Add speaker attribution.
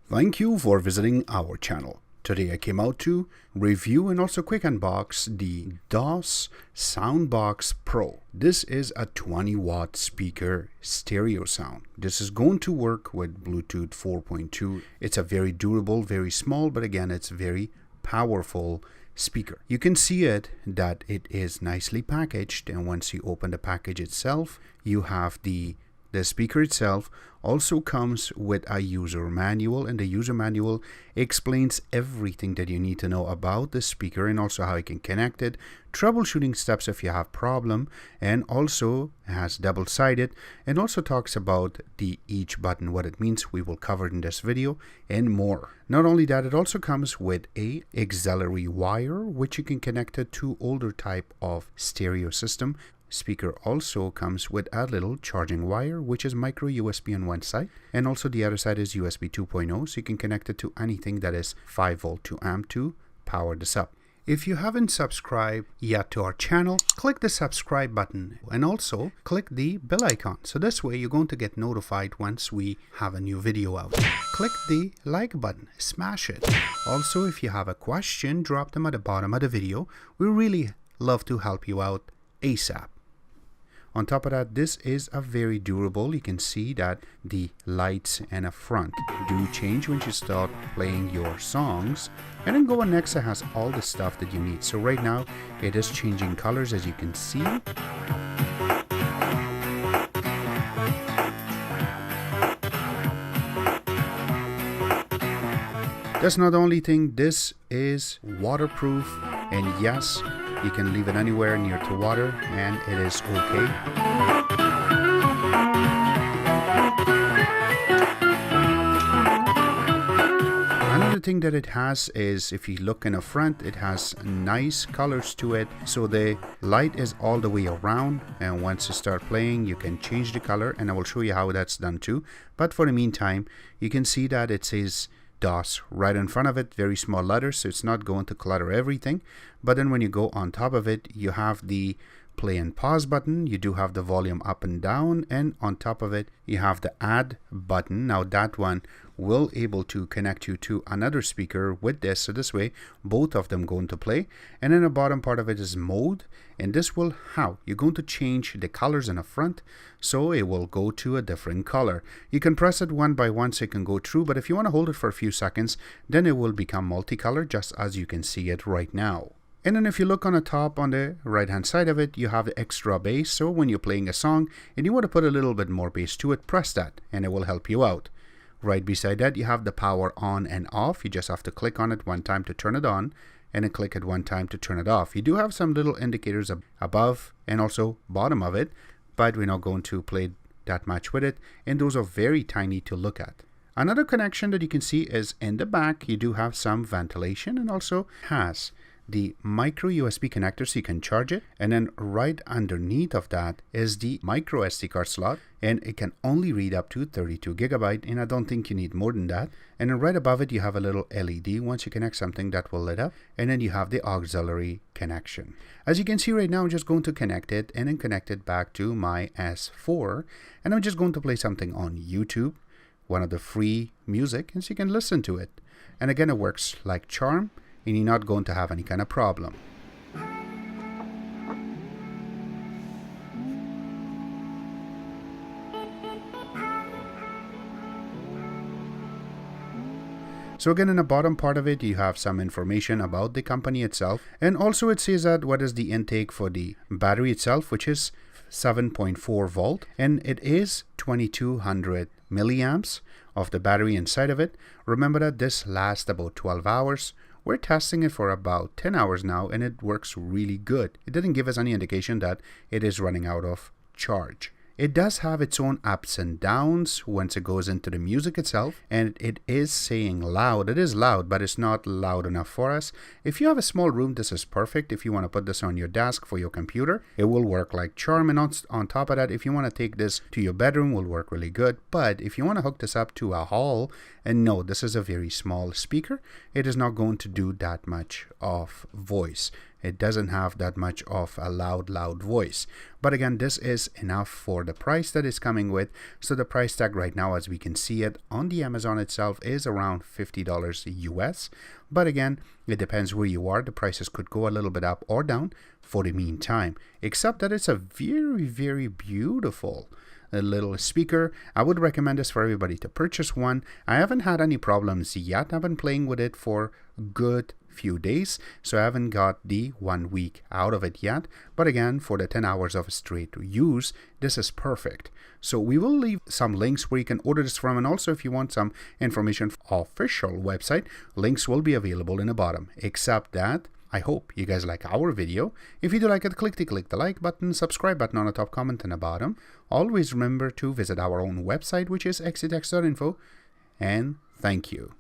Speaker 1: Thank you for visiting our channel. Today I came out to review and also quick unbox the Doss Soundbox Pro. This is a 20-watt speaker stereo sound. This is going to work with Bluetooth 4.2. It's a very durable, very small, but again, it's very powerful speaker. You can see it that it is nicely packaged, and once you open the package itself, you have the speaker itself also comes with a user manual, and the user manual explains everything that you need to know about the speaker and also how you can connect it, troubleshooting steps if you have problem, and also has double-sided, and also talks about each button, what it means. We will cover it in this video and more. Not only that, it also comes with a auxiliary wire which you can connect it to older type of stereo system. Speaker also comes with a little charging wire which is micro USB on one side, and also the other side is USB 2.0, so you can connect it to anything that is 5 volt to amp to power this up. If you haven't subscribed yet to our channel, click the subscribe button and also click the bell icon, so this way you're going to get notified once we have a new video out. Click the like button, smash it. Also, if you have a question, drop them at the bottom of the video. We really love to help you out ASAP. On top of that, this is a very durable. You can see that the lights and a front do change when you start playing your songs. And then going next, it has all the stuff that you need. So right now it is changing colors, as you can see. That's not the only thing. This is waterproof, and yes, you can leave it anywhere near to water and it is okay. Another thing that it has is, if you look in the front, it has nice colors to it. So the light is all the way around, and once you start playing, you can change the color, and I will show you how that's done too. But for the meantime, you can see that it says Doss right in front of it, very small letters, so it's not going to clutter everything. But then when you go on top of it, you have the play and pause button, you do have the volume up and down, and on top of it you have the add button. Now that one will able to connect you to another speaker with this, so this way both of them go into play. And then the bottom part of it is mode, and this will how you're going to change the colors in the front, so it will go to a different color. You can press it one by one so it can go through, but if you want to hold it for a few seconds, then it will become multicolor, just as you can see it right now. And then if you look on the top, on the right hand side of it, you have the extra bass. So when you're playing a song and you want to put a little bit more bass to it, press that and it will help you out. Right beside that, you have the power on and off. You just have to click on it one time to turn it on, and then click it one time to turn it off. You do have some little indicators above and also bottom of it, but we're not going to play that much with it, and those are very tiny to look at. Another connection that you can see is in the back. You do have some ventilation, and also has the micro USB connector so you can charge it, and then right underneath of that is the micro SD card slot, and it can only read up to 32 gigabyte, and I don't think you need more than that. And then right above it you have a little LED. Once you connect something, that will light up, and then you have the auxiliary connection. As you can see right now, I'm just going to connect it and then connect it back to my S4, and I'm just going to play something on YouTube, one of the free music, and so you can listen to it. And again, it works like charm, and you're not going to have any kind of problem. So again, in the bottom part of it, you have some information about the company itself, and also it says that what is the intake for the battery itself, which is 7.4 volt, and it is 2200 milliamps of the battery inside of it. Remember that this lasts about 12 hours. We're testing it for about 10 hours now, and it works really good. It didn't give us any indication that it is running out of charge. It does have its own ups and downs once it goes into the music itself, and it is saying loud. It is loud, but it's not loud enough for us. If you have a small room, this is perfect. If you want to put this on your desk for your computer, it will work like charm. And on top of that, if you want to take this to your bedroom, will work really good. But if you want to hook this up to a hall And no, this is a very small speaker. It is not going to do that much of voice. It doesn't have that much of a loud voice. But again, this is enough for the price that is coming with. So the price tag right now, as we can see it on the Amazon itself, is around $50 US. But again, it depends where you are. The prices could go a little bit up or down for the meantime, except that it's a very beautiful little speaker. I would recommend this for everybody to purchase one. I haven't had any problems yet. I've been playing with it for a good few days, so I haven't got the 1 week out of it yet. But again, for the 10 hours of straight use, this is perfect. So we will leave some links where you can order this from, and also if you want some information for official website, links will be available in the bottom. Except that I hope you guys like our video. If you do like it, click the like button, subscribe button on the top, comment in the bottom. Always remember to visit our own website, which is exitex.info, and thank you.